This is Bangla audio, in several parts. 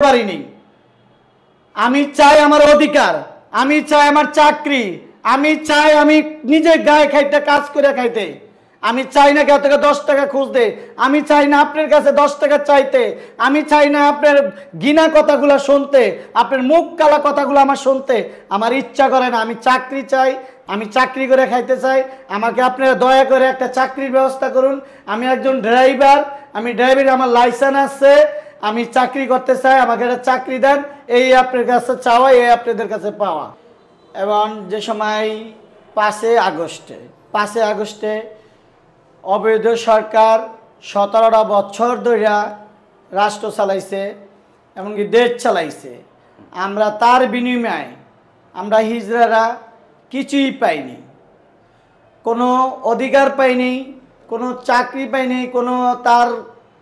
পারিনি। আমি চাই আমার অধিকার, আমি চাই আমার চাকরি, আমি চাই আমি নিজে গায়ে খাইতে কাজ করে খাইতে। আমি চাই না কেউ থেকে 10 টাকা খুঁজতে, আমি চাই না আপনার কাছে 10 টাকা চাইতে, আমি চাই না আপনার ঘৃণা কথাগুলো শুনতে, আপনার মুখ কালা কথাগুলো আমার শুনতে। আমার ইচ্ছা করে না, আমি চাকরি চাই, আমি চাকরি করে খাইতে চাই। আমাকে আপনারা দয়া করে একটা চাকরির ব্যবস্থা করুন। আমি একজন ড্রাইভার, আমি ড্রাইভার, আমার লাইসেন্স আছে, আমি চাকরি করতে চাই, আমাকে একটা চাকরি দেন। এই আপনার কাছে চাওয়া, এই আপনাদের কাছে পাওয়া। এবং যে সময় 5 আগস্টে অবৈধ সরকার 17টা বছর ধরে রাষ্ট্র চালাইছে, এমনকি দেশ চালাইছে। আমরা তার বিনিময়ে আমরা হিজড়ারা কিছুই পাইনি, কোনো অধিকার পাইনি, কোনো চাকরি পাইনি, কোনো তার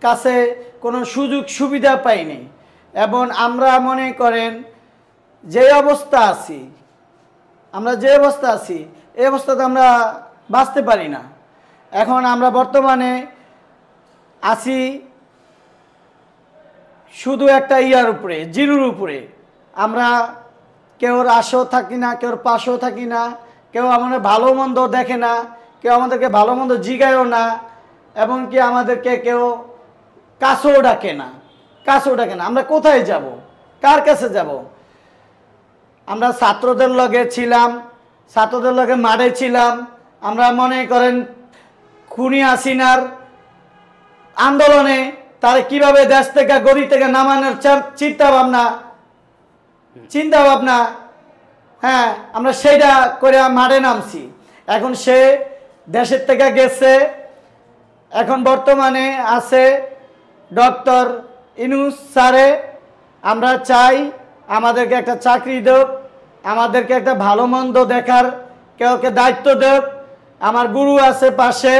কাছে কোনো সুযোগ সুবিধা পাইনি। এবং আমরা মনে করেন যে অবস্থা আছি, আমরা যে অবস্থা আছি এই অবস্থাতে আমরা বাঁচতে পারি না। এখন আমরা বর্তমানে আছি শুধু একটা ইয়ার উপরে, জিরোর উপরে। আমরা কেউর আশেও থাকি না, কেউর পাশেও থাকি না, কেউ আমাদের ভালো মন্দ দেখে না, কেউ আমাদেরকে ভালো মন্দ জিগায়ও না, এবং কি আমাদেরকে কেউ কাছেও ডাকে না। আমরা কোথায় যাব, কার কাছে যাব? আমরা ছাত্রদের লগে ছিলাম, ছাত্রদের লগে মাঠে ছিলাম। আমরা মনে করেন খুনি হাসিনার আন্দোলনে তার কিভাবে দেশ থেকে গদি থেকে নামানোর চিন্তা ভাবনা, হ্যাঁ, আমরা সেইটা করে মাঠে নামছি। এখন সে দেশের থেকে গেছে, এখন বর্তমানে আছে ডক্টর ইউনূস স্যারে। আমরা চাই আমাদেরকে একটা চাকরি দেব, আমাদেরকে একটা ভালো মন্দ দেখার কেউকে দায়িত্ব দেব। আমার গুরু আছে পাশে,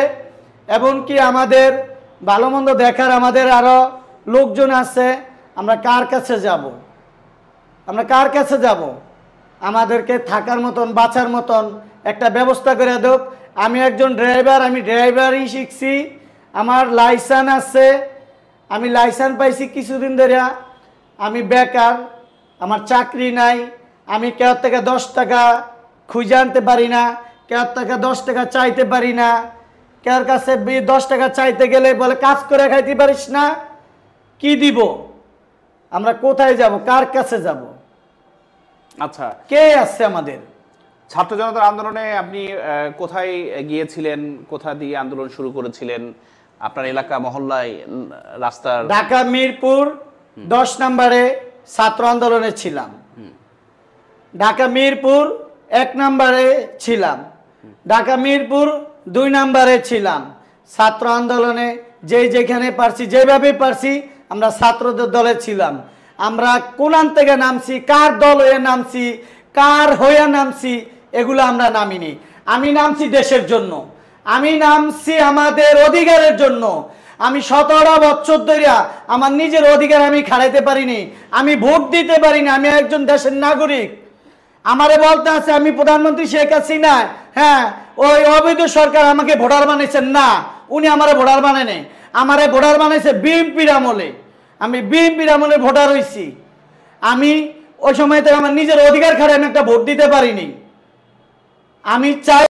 এবং কি আমাদের ভালো মন্দ দেখার আমাদের আরও লোকজন আছে। আমরা কার কাছে যাব? আমাদেরকে থাকার মতন, বাঁচার মতন একটা ব্যবস্থা করে দেব। আমি একজন ড্রাইভার, আমি ড্রাইভারই শিখছি, আমার লাইসেন্স আছে, আমি লাইসেন্স পাইছি কিছুদিন ধরে। আমি বেকার, আমার চাকরি নাই, আমি কেউ থেকে 10 টাকা খুঁজে আনতে পারি না, কেউ থেকে 10 টাকা চাইতে পারি না। কেউর কাছে 10 টাকা চাইতে গেলে বলে কাজ করে খাইতে পারিস না, কি দিব? আমরা কোথায় যাব, কার কাছে যাব? আচ্ছা, কে আছে আমাদের? ছাত্র জনতার আন্দোলনে আপনি কোথায় গিয়েছিলেন, কোথা দিয়ে আন্দোলন শুরু করেছিলেন? আপনার এলাকা মহল্লায়, রাস্তার? ঢাকা মিরপুর 10 নম্বরে ছাত্র আন্দোলনে ছিলাম। ঢাকা মিরপুর 1 নম্বরে ছিলাম, ঢাকা মিরপুর 2 নম্বরে ছিলাম। ছাত্র আন্দোলনে যেখানে পারছি, যেভাবে পারছি, আমরা ছাত্রদের দলে ছিলাম। আমরা কোন থেকে নামছি, কার দল হয়ে নামছি, কার হয়ে নামছি, এগুলো আমরা নামিনি। আমি নামছি দেশের জন্য, আমি নামছি আমাদের অধিকারের জন্য। আমি 17 বছর ধরে আমার নিজের অধিকার আমি খাড়াইতে পারিনি, আমি ভোট দিতে পারিনি। আমি একজন দেশের নাগরিক। আমারে বলতে আছে আমি প্রধানমন্ত্রী শেখ হাসিনা, হ্যাঁ, ওই অবৈধ সরকার আমাকে ভোটার বানিয়েছেন। না, উনি আমারে ভোটার বানায়নি, আমারে ভোটার বানাইছে বিএনপির আমলে। আমি বিএনপির আমলে ভোটার হয়েছি। আমি ওই সময় থেকে আমার নিজের অধিকার খাড়াই আমি একটা ভোট দিতে পারিনি। আমি চাই